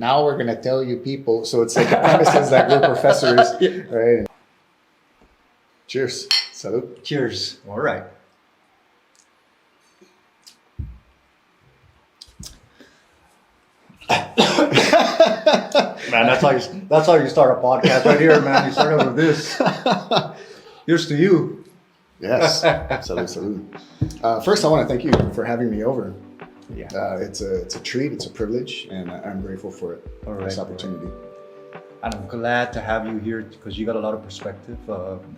Now we're going to tell you people. So it's like the premise is that we're professors, right? Cheers. Salud. Cheers. All right. Man, that's how you start a podcast right here, man. You start out with this. Here's to you. Yes. Salud, salud. First, I want to thank you for having me over. Yeah. It's a treat. It's a privilege, and I'm grateful for it. All right, this opportunity. And I'm glad to have you here because you got a lot of perspective.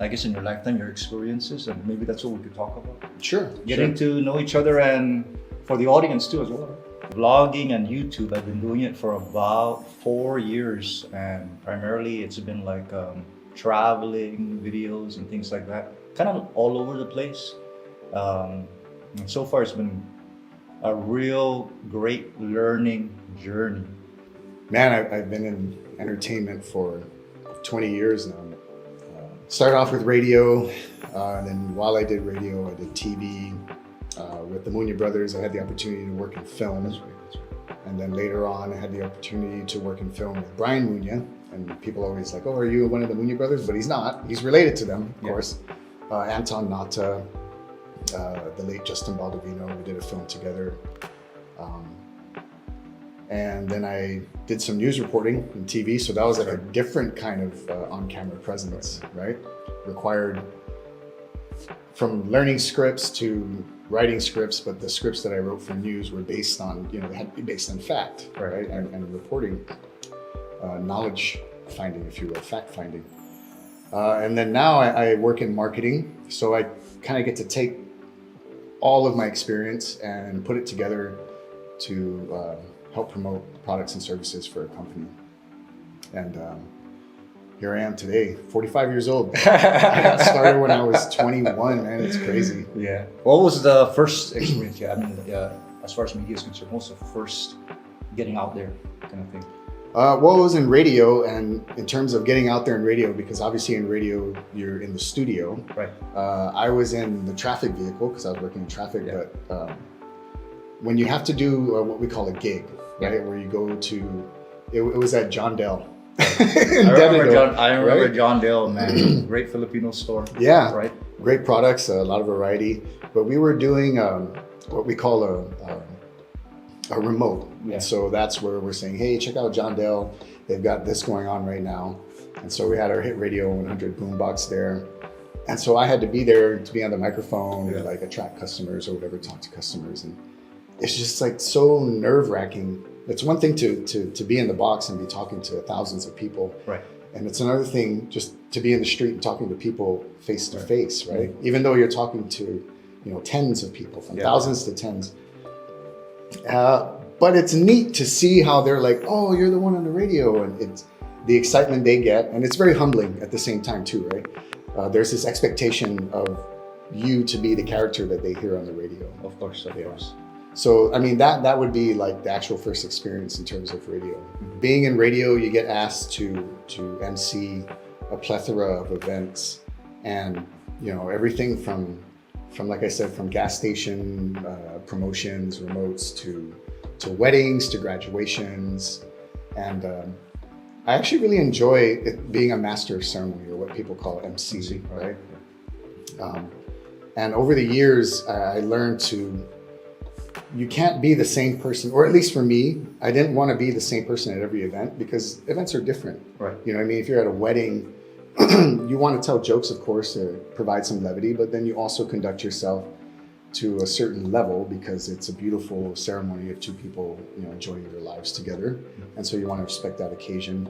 I guess in your lifetime, your experiences, and maybe that's what we could talk about. Sure. Getting to know each other, and for the audience too, as well. Vlogging and YouTube, I've been doing it for about 4 years, and primarily it's been like traveling videos and things like that, kind of all over the place. And so far, it's been a real great learning journey. Man, I've been in entertainment for 20 years now. Started off with radio, and then while I did radio, I did TV. With the Munya brothers, I had the opportunity to work in film. That's right. And then later on, I had the opportunity to work in film with Brian Munya. And people always like, oh, are you one of the Munya brothers? But he's not. He's related to them, of course. Anton Nata, the late Justin Baldovino, we did a film together. And then I did some news reporting in TV. So that was like a different kind of on-camera presence, right? Required from learning scripts to writing scripts, but the scripts that I wrote for news were based on, they had to be based on fact, right? And reporting, knowledge finding, if you will, fact finding. And then now I work in marketing. So I kind of get to take all of my experience and put it together to help promote products and services for a company. And here I am today, 45 years old. I got started when I was 21, man, it's crazy. Yeah. What was the first experience you had? I mean, as far as media is concerned, what's the first getting out there kind of thing? Well, it was in radio, and in terms of getting out there in radio, because obviously in radio, you're in the studio. Right. I was in the traffic vehicle because I was working in traffic, but when you have to do what we call a gig, right, where you go to, it was at John Dell. I remember John Dale, man. Great Filipino store. Yeah, right. Great products, a lot of variety. But we were doing what we call a remote. Yeah. And so that's where we're saying, hey, check out John Dale. They've got this going on right now. And so we had our Hit Radio 100 boombox there. And so I had to be there to be on the microphone, like attract customers or whatever, talk to customers. And it's just like so nerve-wracking. It's one thing to be in the box and be talking to thousands of people. Right. And it's another thing just to be in the street and talking to people face to face, right? Even though you're talking to, tens of people, from thousands to tens. But it's neat to see how they're like, oh, you're the one on the radio. And it's the excitement they get. And it's very humbling at the same time too, right? There's this expectation of you to be the character that they hear on the radio. Of course, of course. So, I mean, that would be like the actual first experience in terms of radio. Mm-hmm. Being in radio, you get asked to MC a plethora of events, and everything from like I said, from gas station promotions, remotes to weddings, to graduations, and I actually really enjoy it being a master of ceremony, or what people call MC, right? And over the years, I learned you can't be the same person, or at least for me, I didn't want to be the same person at every event, because events are different. Right. You know what I mean? If you're at a wedding, you want to tell jokes, of course, to provide some levity, but then you also conduct yourself to a certain level because it's a beautiful ceremony of two people, enjoying their lives together. And so you want to respect that occasion.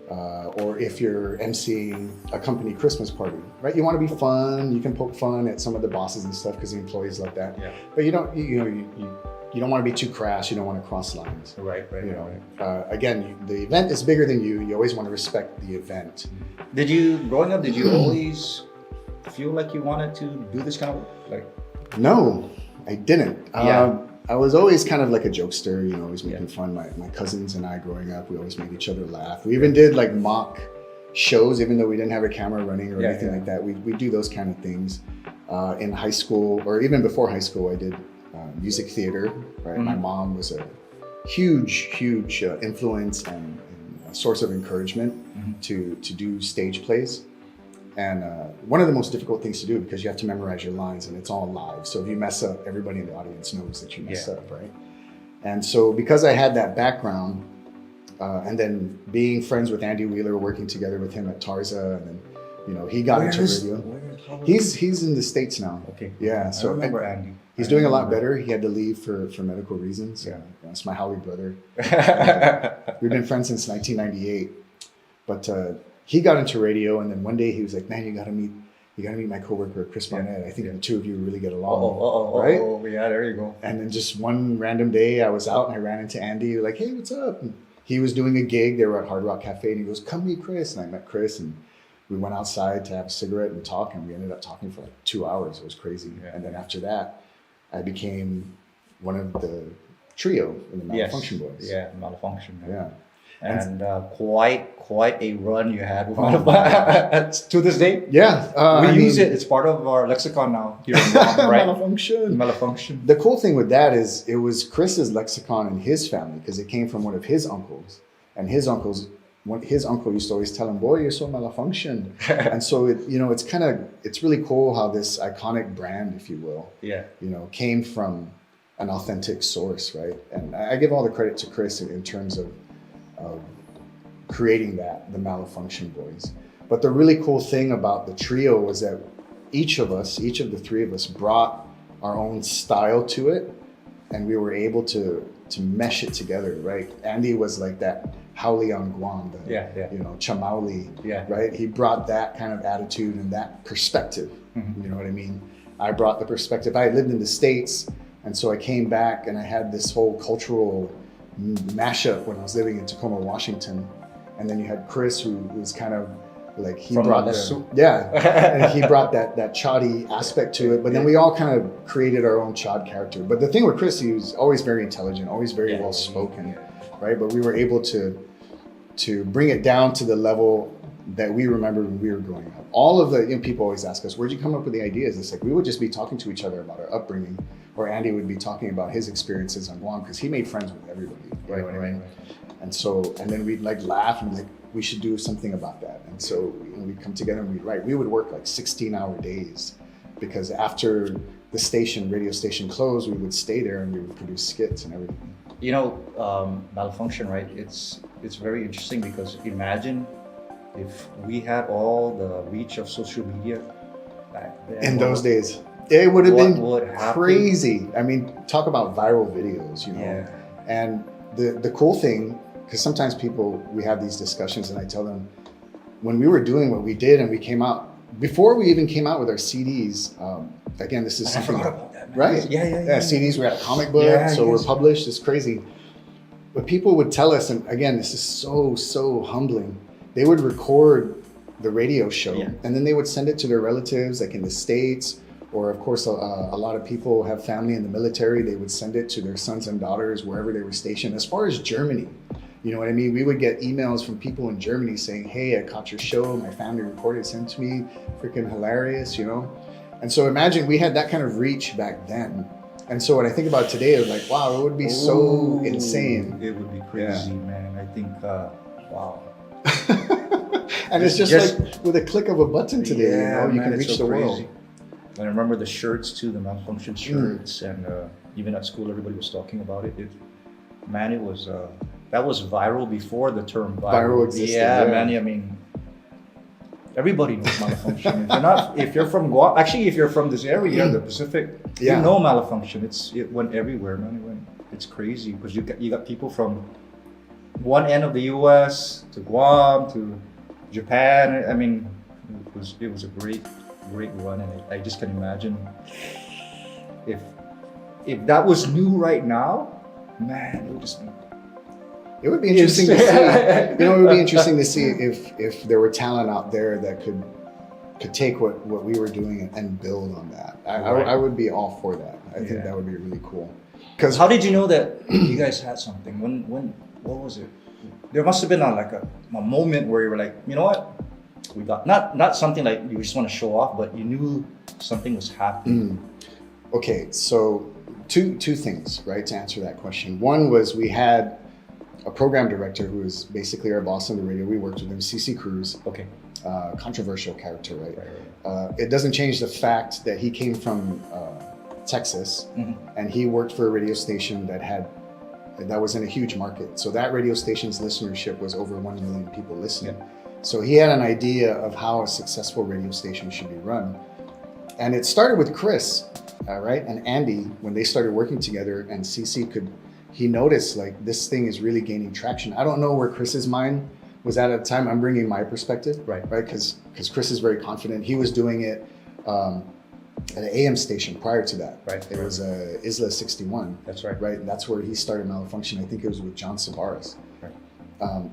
Or if you're emceeing a company Christmas party, right? You want to be fun. You can poke fun at some of the bosses and stuff because the employees love that. Yeah. But you don't want to be too crass. You don't want to cross lines. Right. Again, the event is bigger than you. You always want to respect the event. Growing up, did you always feel like you wanted to do this kind of like? No, I didn't. Yeah. I was always kind of like a jokester, always making fun. My cousins and I growing up, we always made each other laugh. We even did like mock shows, even though we didn't have a camera running or anything like that. We do those kind of things. In high school, or even before high school, I did music theater, right? Mm-hmm. My mom was a huge influence and a source of encouragement to do stage plays. And one of the most difficult things to do because you have to memorize your lines and it's all live. So if you mess up, everybody in the audience knows that you messed up, right? And so because I had that background, and then being friends with Andy Wheeler, working together with him at Tarza, and then, you know, he got into radio. He's in the States now. Okay. Yeah. So I remember Andy. He's doing a lot better. He had to leave for medical reasons. Yeah. It's my Howie brother. We've been friends since 1998. But he got into radio, and then one day he was like, "Man, you gotta meet my coworker Chris Barnett. I think the two of you really get along." Right? Oh, yeah, there you go. And then just one random day, I was out and I ran into Andy. Like, "Hey, what's up?" And he was doing a gig. They were at Hard Rock Cafe, and he goes, "Come meet Chris." And I met Chris, and we went outside to have a cigarette and talk, and we ended up talking for like 2 hours. It was crazy. Yeah. And then after that, I became one of the trio in the Malafunkshun Boys. Yeah, Malafunkshun. Yeah. And quite a run you had with Malafunkshun. To this day? Yeah. We use it. It's part of our lexicon now here in Guam, right? Malafunkshun. The cool thing with that is it was Chris's lexicon in his family because it came from one of his uncles. And his uncle used to always tell him, "Boy, you're so malfunctioned." And so it's really cool how this iconic brand, if you will, came from an authentic source, right? And I give all the credit to Chris in terms of creating the Malafunkshun Boys. But the really cool thing about the trio was that each of the three of us brought our own style to it, and we were able to mesh it together, right? Andy was like that Hauli on Guam, Chamauli, right? He brought that kind of attitude and that perspective, you know what I mean? I brought the perspective. I lived in the States, and so I came back and I had this whole cultural mashup when I was living in Tacoma, Washington. And then you had Chris, who was kind of like, he brought and he brought that choddy aspect to it. But then we all kind of created our own chod character. But the thing with Chris, he was always very intelligent, always very well spoken, right? But we were able to bring it down to the level that we remembered when we were growing up. All of the people always ask us, "Where'd you come up with the ideas?" It's like we would just be talking to each other about our upbringing, or Andy would be talking about his experiences on Guam because he made friends with everybody. Right. And so, and then we'd like laugh and like, we should do something about that. And so we'd come together and we'd write. We would work like 16-hour days because after the radio station closed, we would stay there and we would produce skits and everything. You know, Malafunkshun, right? It's very interesting because imagine if we had all the reach of social media back then. In those days, it would have been crazy. I mean, talk about viral videos, you know. Yeah. And the cool thing, because sometimes we have these discussions and I tell them, when we were doing what we did and we came out, before we even came out with our CDs, again, this is something, about that, right? Yeah. CDs were at comic book, we're published, it's crazy. But people would tell us, and again, this is so humbling. They would record the radio show and then they would send it to their relatives, like in the States, or of course, a lot of people have family in the military. They would send it to their sons and daughters wherever they were stationed. As far as Germany, you know what I mean? We would get emails from people in Germany saying, "Hey, I caught your show. My family recorded, sent to me. Freaking hilarious," you know? And so imagine we had that kind of reach back then. And so when I think about it today, I was like, wow, it would be so insane. It would be crazy, man. I think, wow. And it's just like with a click of a button today, you can reach the world. And I remember the shirts too, the Malafunkshun shirts, and even at school, everybody was talking about it. It was that was viral before the term viral existed. Yeah, man. I mean, everybody knows Malafunkshun. If you're from Guam, actually, if you're from this area, the Pacific, you know Malafunkshun. It went everywhere, man. It's crazy because you got people from one end of the U.S. to Guam to Japan. I mean, it was a great run, and I just can imagine if that was new right now, man, it would just be. It would be interesting to see. It would be interesting to see if there were talent out there that could take what we were doing and build on that. I would be all for that. I think that would be really cool. Because how did you know that you guys had something? What was it? There must have been a moment where you were like, you know what? We got not something like you just want to show off, but you knew something was happening. Okay, so two things, right, to answer that question. One was we had a program director who was basically our boss on the radio. We worked with him, CC Cruz. Okay. Controversial character, right? Right. It doesn't change the fact that he came from Texas, and he worked for a radio station that was in a huge market. So that radio station's listenership was over 1 million people listening. Yeah. So he had an idea of how a successful radio station should be run. And it started with Chris, right? And Andy, when they started working together, and CC he noticed like this thing is really gaining traction. I don't know where Chris's mind was at the time. I'm bringing my perspective, right? Because Chris is very confident. He was doing it at an AM station prior to that. Right. It was Isla 61. That's right. Right. That's where he started Malafunction. I think it was with John Savaras. Right.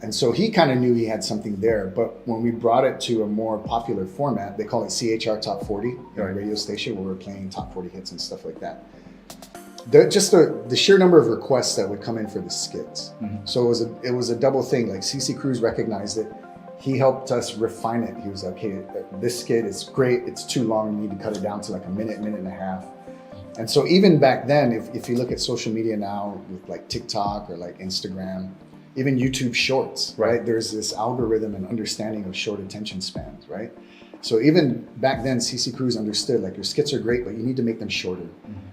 And so he kind of knew he had something there. But when we brought it to a more popular format, they call it CHR Top 40, a radio station where we're playing top 40 hits and stuff like that. The sheer number of requests that would come in for the skits. So it was a double thing. Like CC Cruz recognized it. He helped us refine it. He was like, hey, this skit is great. It's too long. You need to cut it down to like a minute and a half. And so even back then, if you look at social media now with like TikTok or like Instagram, even YouTube Shorts, right? There's this algorithm and understanding of short attention spans, right? So even back then, CC Cruz understood like your skits are great, but you need to make them shorter.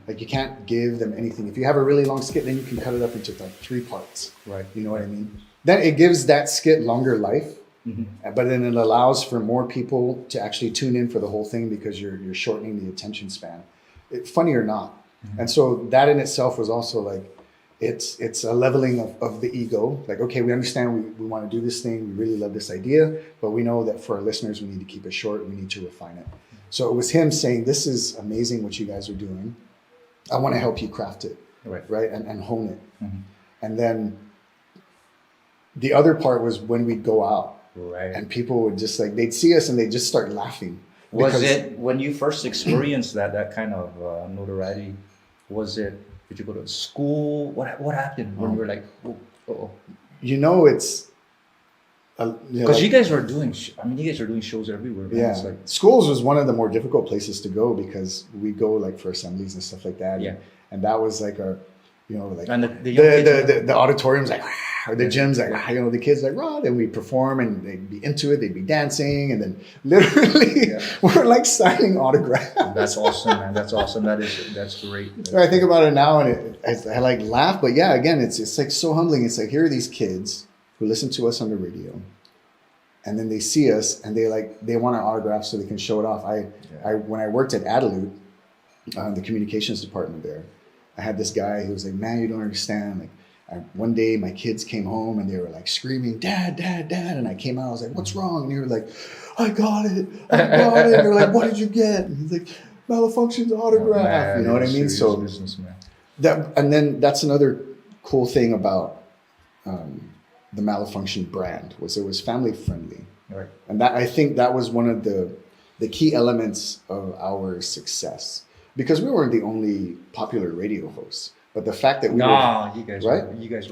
Like you can't give them anything. If you have a really long skit, then you can cut it up into like 3 parts. Right. You know what I mean? Then it gives that skit longer life, but then it allows for more people to actually tune in for the whole thing because you're shortening the attention span. Funny or not. And so that in itself was also like, it's a leveling of the ego. Like, okay, we understand we want to do this thing. We really love this idea, but we know that for our listeners, we need to keep it short and we need to refine it. So it was him saying, this is amazing what you guys are doing. I want to help you craft it, right? And hone it. And then the other part was when we'd go out, and people would just like, they'd see us and they'd just start laughing. Was it when you first experienced that kind of notoriety? Did you go to school? What happened when you were like, oh? You know, it's because you guys were doing. You guys are doing shows everywhere. Man. Yeah, it's like, schools was one of the more difficult places to go because we go like for assemblies and stuff like that. Yeah, and that was like like and the auditorium's like, or the gym's like, the kids like, then we perform and they'd be into it, they'd be dancing, and then literally we're like signing autographs. That's awesome, man. That's awesome. That's great. I think about it now and I like laugh, but yeah, again, it's like so humbling. It's like, here are these kids who listen to us on the radio, and then they see us and they want our autograph so they can show it off. When I worked at Adai, the communications department there, I had this guy who was like, man, you don't understand. Like, one day my kids came home and they were like screaming, Dad, Dad, Dad. And I came out, I was like, what's wrong? And they were like, I got it. And they were like, what did you get? And he's like, Malafunkshun's autograph. Man, you know what I mean? So and then that's another cool thing about the Malafunction brand was it was family friendly. Right. And that, I think that was one of the key elements of our success, because we weren't the only popular radio hosts. But the fact that you guys were it. You guys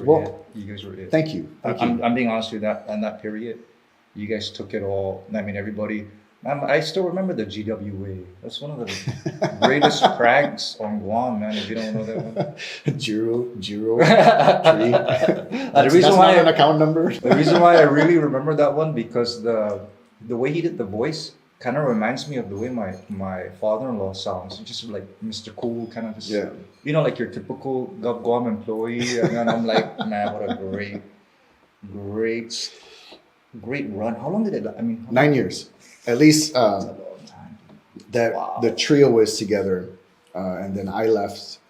were it. Thank you. I'm being honest with you, that in that period, you guys took it all. I mean, everybody. I still remember the GWA. That's one of the greatest pranks on Guam, man. If you don't know that one. Jiro. The reason why not an account number. The reason why I really remember that one because the way he did the voice kind of reminds me of the way my father-in-law sounds. Just like Mr. Cool, kind of just, like your typical Guam employee. And then I'm like, man, what a great run. How long did it? 9 years, at least. That's a long time. The trio was together, and then I left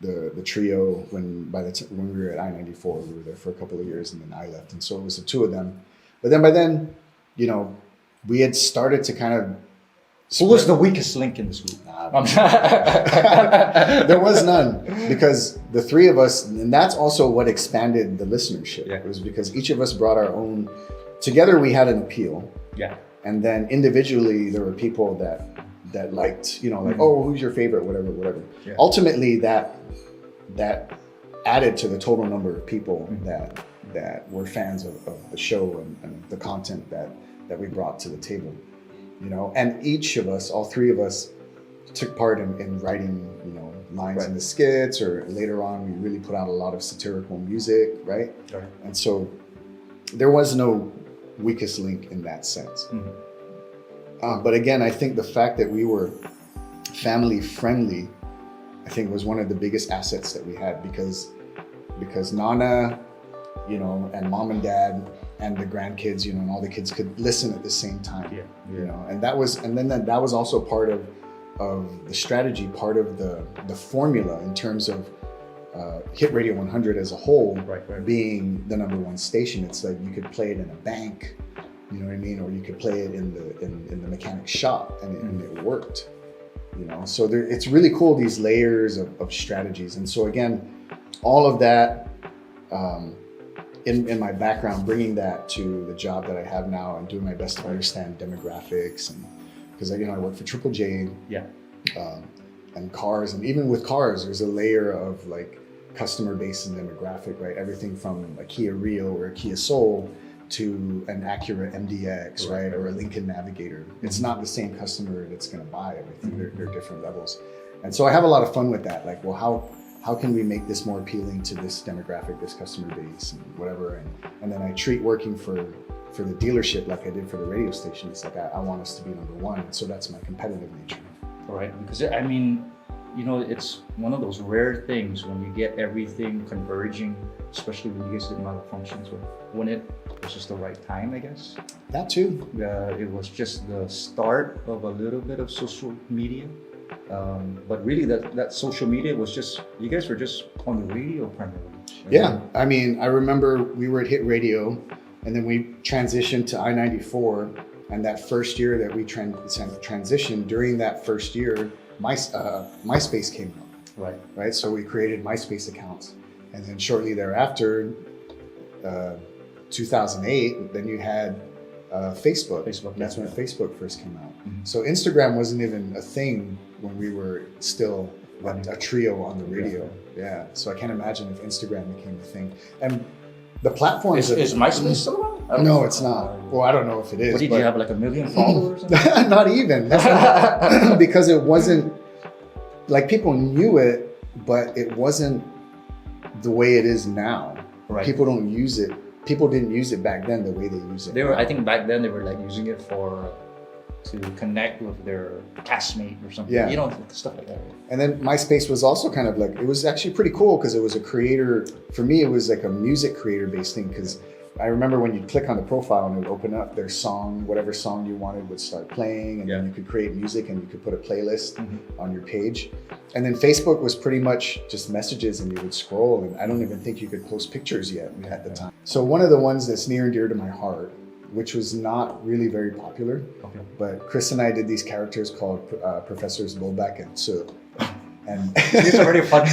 the trio when we were at I-94. We were there for a couple of years, and then I left, and so it was the two of them. But then by then, we had started to kind of. Who was the weakest link in this group? There was none, because the three of us, and that's also what expanded the listenership. It was because each of us brought our own. Together we had an appeal. Yeah. And then individually there were people that liked, like, oh, who's your favorite, whatever. Yeah. Ultimately, that added to the total number of people that were fans of the show and the content that we brought to the table, and each of us, all three of us, took part in writing, lines in the skits, or later on we really put out a lot of satirical music, right? And so there was no weakest link in that sense. But again, I think the fact that we were family friendly, I think was one of the biggest assets that we had, because Nana, and mom and dad and the grandkids, and all the kids could listen at the same time. And that was also part of the strategy, part of the formula in terms of Hit Radio 100 as a whole, being the #1 station. It's like you could play it in a bank, you know what I mean, or you could play it in the mechanic's shop, and it worked. So it's really cool, these layers of strategies. And so again, all of that in my background, bringing that to the job that I have now, and doing my best to understand demographics, and because I work for Triple J, and cars, and even with cars, there's a layer of like customer base and demographic, right? Everything from a Kia Rio or a Kia Soul to an Acura MDX, right? Or a Lincoln Navigator. It's not the same customer that's going to buy everything. They're different levels. And so I have a lot of fun with that. Like, well, how can we make this more appealing to this demographic, this customer base, and whatever. And then I treat working for the dealership like I did for the radio station. It's like, I want us to be #1. And so that's my competitive nature. Right, because I mean, it's one of those rare things when you get everything converging, especially when you guys did Malafunkshun. So when it was just the right time, I guess. That too. It was just the start of a little bit of social media. But really that social media was just, you guys were just on the radio primarily. Yeah, I mean, I remember we were at Hit Radio, and then we transitioned to I-94, and that first year that we transitioned, during that first year, MySpace came out. Right. So we created MySpace accounts, and then shortly thereafter, 2008, then you had Facebook. That's when Facebook first came out. So Instagram wasn't even a thing when we were still a trio on the radio. Yeah. So I can't imagine if Instagram became a thing. And the platform is MySpace still around? No, it's not. Well, I don't know if it is. What did you have, like 1 million followers? Not even. Because it wasn't, like, people knew it, but it wasn't the way it is now. People don't use it. People didn't use it back then the way they use it. I think back then they were like using it to connect with their classmate or something. Stuff like that. And then MySpace was also kind of like, it was actually pretty cool because it was a creator, for me it was like a music creator based thing, because I remember when you'd click on the profile and it would open up their song, whatever song you wanted would start playing, and then you could create music and you could put a playlist on your page. And then Facebook was pretty much just messages, and you would scroll, and I don't even think you could post pictures yet at the time. So one of the ones that's near and dear to my heart, which was not really very popular, but Chris and I did these characters called Professors Bobak and Tsu. And these are very funny.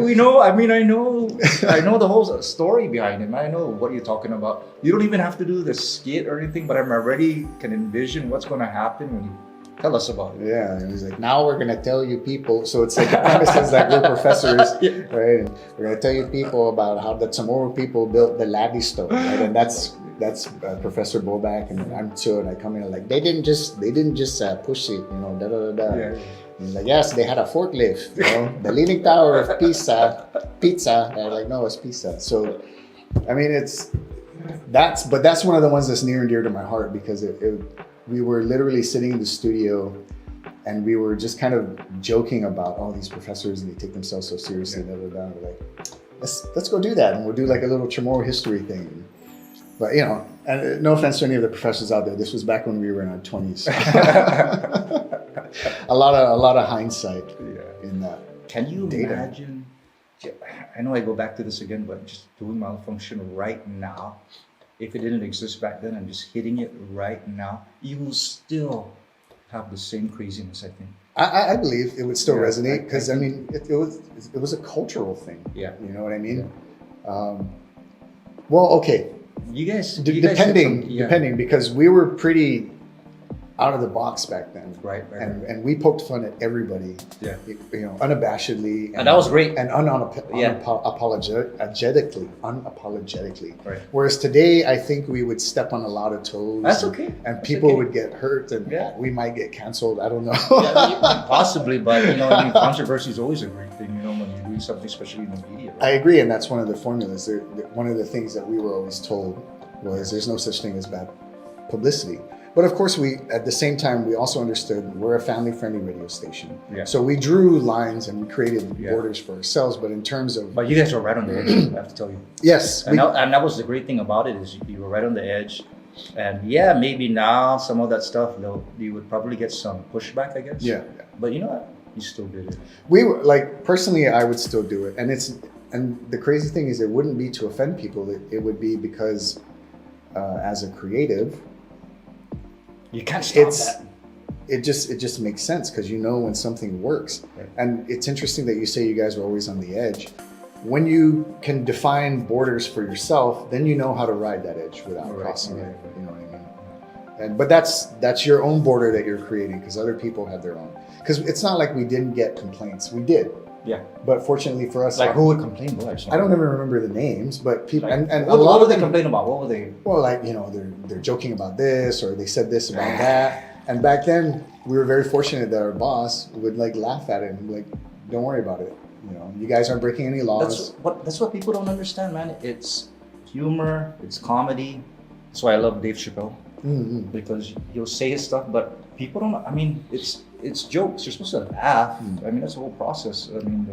We know. I mean, I know the whole story behind it. I know what you're talking about. You don't even have to do the skit or anything, but I'm already can envision what's going to happen when you tell us about it. Yeah, and he's like, now we're going to tell you people. So it's like the premise is that we're professors, right? And we're going to tell you people about how the Chamorro people built the Laddie stone, right? And that's Professor Bobak, and I'm Tsu, and I come in like, they didn't just push it, da da da da. He's like, yes, they had a forklift, the Leaning Tower of Pisa. And I'm like, no, it's Pisa. So, I mean, that's one of the ones that's near and dear to my heart, because we were literally sitting in the studio, and we were just kind of joking about all these professors, and they take themselves so seriously. Da da da. We're like, let's go do that, and we'll do like a little Chamorro history thing. But and no offense to any of the professors out there, this was back when we were in our 20s. a lot of hindsight in that. Can you imagine? I know I go back to this again, but just doing Malafunkshun right now, if it didn't exist back then, and just hitting it right now, you will still have the same craziness, I think. I believe it would still resonate, because I mean it was a cultural thing. Yeah. You know what I mean? Well, okay. You guys depending, because we were pretty out of the box back then. Right. And we poked fun at everybody. Yeah. You know, unabashedly. And that was great. And unapologetically. Right. Whereas today, I think we would step on a lot of toes. That's okay. And That's people okay. would get hurt, and we might get canceled. I don't know. Possibly, but you know, I mean, controversy is always a great thing. You know, when you're doing something, especially in the media. Right? I agree, and that's one of the formulas. One of the things that we were always told was there's no such thing as bad publicity. But of course, we at the same time we also understood we're a family-friendly radio station. Yeah. So we drew lines and we created borders for ourselves. But in terms of But you guys were right on the edge. I have to tell you. yes, And that was the great thing about it is you were right on the edge. And yeah, maybe now some of that stuff you would probably get some pushback, I guess. yeah, But you know what? You still did it. we were like personally, I would still do it, and the crazy thing is it wouldn't be to offend people. It would be because as a creative. You can't stop that. It just makes sense because you know when something works. Right. And it's interesting that you say you guys were always on the edge. When you can define borders for yourself, then you know how to ride that edge without crossing it. You know what I mean? But that's your own border that you're creating because other people have their own. Because it's not like we didn't get complaints. We did. Yeah. But fortunately for us, Like who would complain? Boy, I don't even remember the names, but people Like, and what, a lot what of would they them, complain about? What would they? well, like, you know, they're joking about this or they said this about that. And back then, we were very fortunate that our boss would like laugh at it and be like, "Don't worry about it. You know, you guys aren't breaking any laws." That's what people don't understand, man. It's humor. It's comedy. That's why I love Dave Chappelle because he'll say his stuff, but people don't. I mean, it's jokes. You're supposed to laugh. I mean, that's the whole process. I mean,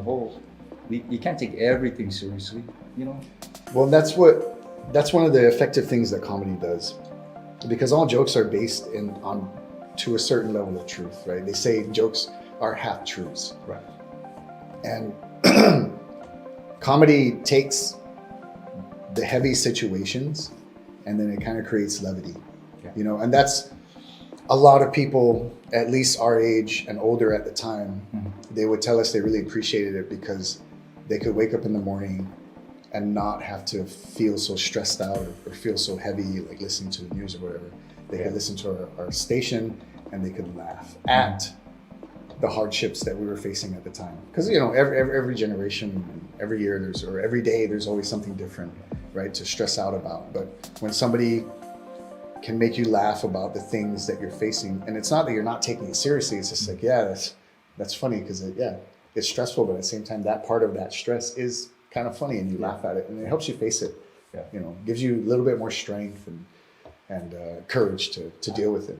you can't take everything seriously. You know. Well, that's one of the effective things that comedy does, because all jokes are based on to a certain level of truth, right? They say jokes are half truths, Right. and comedy takes the heavy situations and then it kind of creates levity, you know, and that's a lot of people, at least our age and older at the time, they would tell us they really appreciated it because they could wake up in the morning and not have to feel so stressed out or feel so heavy, like listening to the news or whatever. They could listen to our station and they could laugh at the hardships that we were facing at the time. Because, you know, every generation, every year or every day, there's always something different, right, to stress out about. But when somebody can make you laugh about the things that you're facing, and it's not that you're not taking it seriously, it's just like, yeah, that's funny because it's stressful, but at the same time, that part of that stress is kind of funny and you laugh at it and it helps you face it. You know, gives you a little bit more strength and courage to deal with it.